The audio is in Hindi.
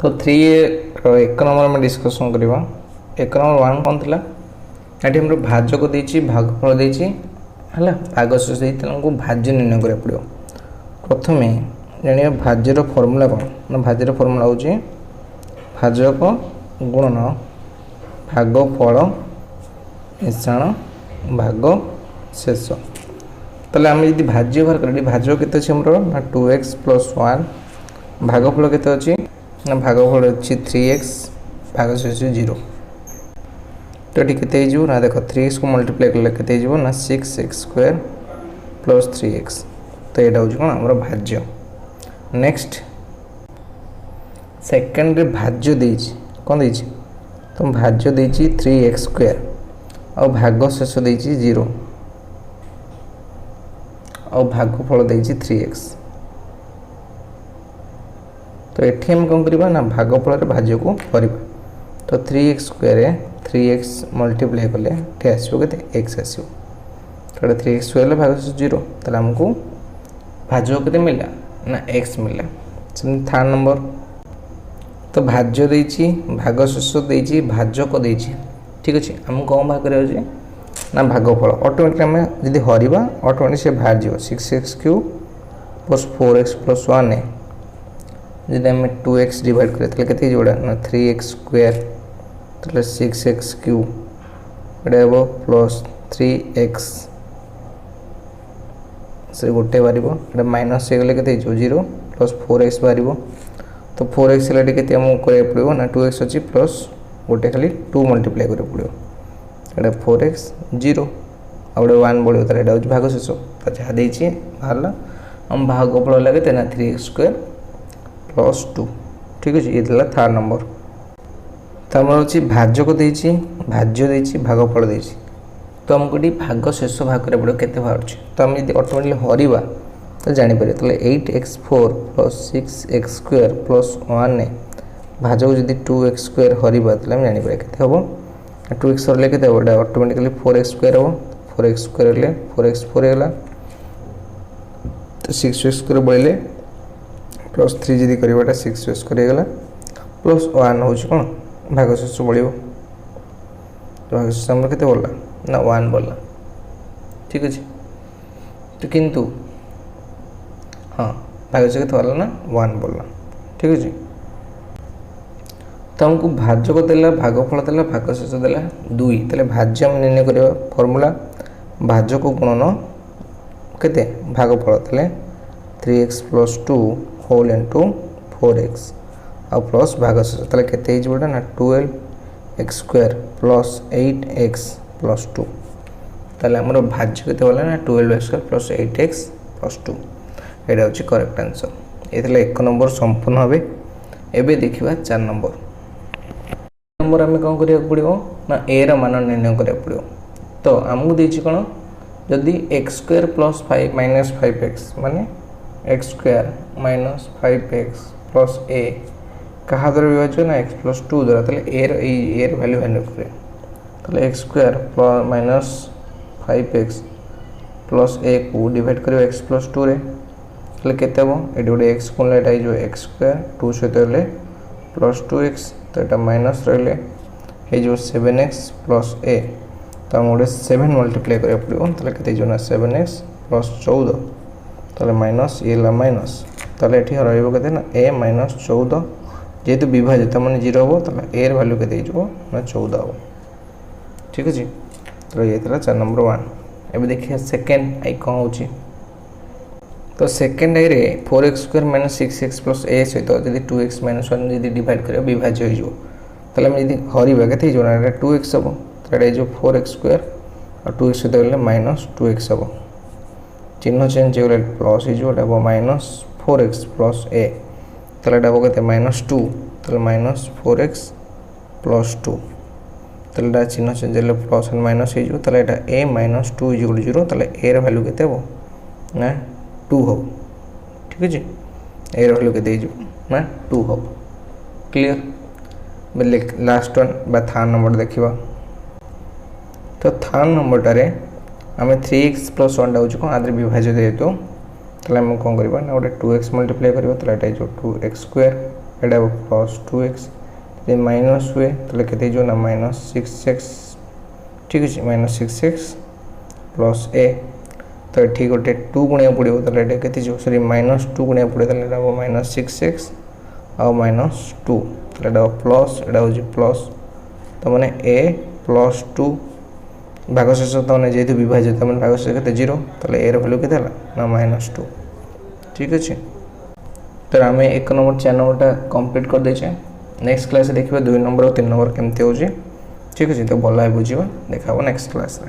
तो 3 एक नंबर में डिस्कसन करवा। एक नंबर 1 कौन थी ये हमर भाजक देछि भागफल देछि है भागशेष देछि हमको भाज्य निर्णय करा पड़ो। प्रथमे जानिए भाज्यर फर्मूला कौन ना भाज्यर फर्मूला हूँ भाजक गुणन भागफल मिश्रण भाग शेष। ताले आम यदि भाज्य बाहर कर भाजक केते अछि हमरो ना 2x + 1 भागफल केते अछि ना भागफल अछि 3x भागशेष 0। तो ये केते हो ना देख 3x को मल्टीप्लाई कले केते हो ना 6x² + 3x। तो यहाँ हूँ कौन आम भाज्य। नेक्स्ट सेकेंड रे भाज्य देछि कौन देछि तो भाज्य देछि 3x² और भागशेष देछि 0 और भागफल देछि 3x। तो ये हम कौन करवा ना भागफल भाज्य को करवा। तो 3x² रे 3x मल्टीप्लाई कले ये आसो के x आसो। तो 3x² भागशेष 0 ताले हमको भाजक के मिला ना x मिला। थर्ड नंबर तो भाज्य देछि भागशेष देछि भाजक देछि ठीक अच्छे आम कौन भाग करा ना भागफल ऑटोमेटिक आम जब हरवा ऑटोमेटिक से बाहर जाव 6x³ + 4x + 1 जब आम 2x डिवाइड करें के जोड़ा ना 3x² तो 6x³ ये प्लस 3x से गोटे बाहर माइनस हो गले के 0 + 4x बाहर। तो 4x के पड़ो ना 2x अच्छी प्लस गोटे खाली 2 मल्टीप्लाई कर पड़ो ये 4x 0 आ गए 1 बढ़ो तो यहाँ हूँ भागशेष। तो जहाँ देछि बाहर आम भागफल लगे ना 3x² + 2 ठीक अच्छे। ये थर्ड नंबर। तो आम अच्छी भाजक देछि भाज्य देछि भागफल देछि। तो आमको ये भागशेष भाग करा पड़ो केते बाहर। तो आम यदि ऑटोमेटिकली हरवा तो जापर तो 8x4 + 6x² + 1 भाजक जब 2x² हरवा तो जापर के हम 2x हरले के ऑटोमेटिकली 4x² हम 4x² हेल्ले 4x 4 है तो 6x² बढ़े +3 जी करवा 6x² होगा +1 हूँ कौन भागशेष बढ़ो। तो भागशेष आम के बढ़ला ना 1 बढ़ला ठीक अच्छे। तो किंतु हाँ भागशेष के बढ़ला ना 1 बढ़ला ठीक अच्छे। तो हमको भाजक देला भागफल देला भागशेष देला 2 ताले भाज्य हम निर्णय करवा फर्मूला भाजक गुणन केते भागफल ताले 3x + 2 होल इनटू 4x और प्लस भागशेष ताले केते हो ना 12x² + 8x + 2 ताले हमर भाज्य केते होला ना 12x² + 8x + 2 एटा होची करेक्ट आंसर। ये एक नंबर संपूर्ण होबे। एबे देखिबा 4 नंबर। नंबर आम कौन करा पड़ो ना ए मान निर्णय करा पड़ो। तो आमको देछि कौन जदि x² + 5 - 5x माने x² - 5x + a क्या द्वारा विभाज्य ना x + 2 द्वारा ए वैल्यू वैल्यू करे x² - 5x + a को डिवाइड कर x + 2 रे केते हम ये गोटे x को x² 2 सहित + 2x तो यहाँ माइनस रही जो 7x + a तो हम गोटे 7 मल्टीप्लाई करा पड़ो तो के 7x + 14 तो माइनस ये माइनस तो ये रहा ना a - 14 जेहेतु विभाजित मैंने 0 हम तो ए वैल्यू के 14 हम ठीक अच्छे। तो ये 4 नंबर 1। एवं देखिए सेकेंड आई कौन हो तो सेकेंड आई रे 4x² - 6x + a सहित जब 2x - 1 जब डिवाइड कर विभाज्य हो तो हरवा के 2x हम तो ये 4x² और 2x सहित -2x हम चिन्ह चेंज हो प्लस हो -4x + a तो यहाँ हम के -2 तो -4x + 2 तो चिन्ह चेंज हो प्लस माइनस हो तो यहाँ a - 2 = 0 तो a वैल्यू के ना 2 हम ठीक अच्छे। ए वैल्यू के ना 2 हम clear. Last one third number देखा। तो थर्ड नंबर टारे आम 3x + 1 हूँ कौन आदि विभाज्य जेहेतु तो आम कौन करवा ना गोटे 2x मल्टीप्लाई करवा तो यहाँ 2x² एटा प्लस 2x ये माइनस हुए तो केते जो ना माइनस 6x ठीक है माइनस 6x प्लस a तो ये गोटे 2 गुणिया पड़ो तो ये केते जो सॉरी माइनस 2 गुणिया पड़ो तो ये माइनस 6x और माइनस 2 तो ये प्लस एटा हो प्लस तो मैंने a प्लस 2 भागशेष तो मैंने जेहेतु विभाजित मैंने भागशेष के 0 तो ए भैल्यू के ना -2 ठीक अच्छे। तो आम 1 नंबर 4 नंबरटा कंप्लीट कर देचे नेक्स्ट क्लास देखिए 2 नंबर और 3 नंबर केमती हो ठीक अच्छे। तो भल बुझा देखा नेक्स्ट क्लास।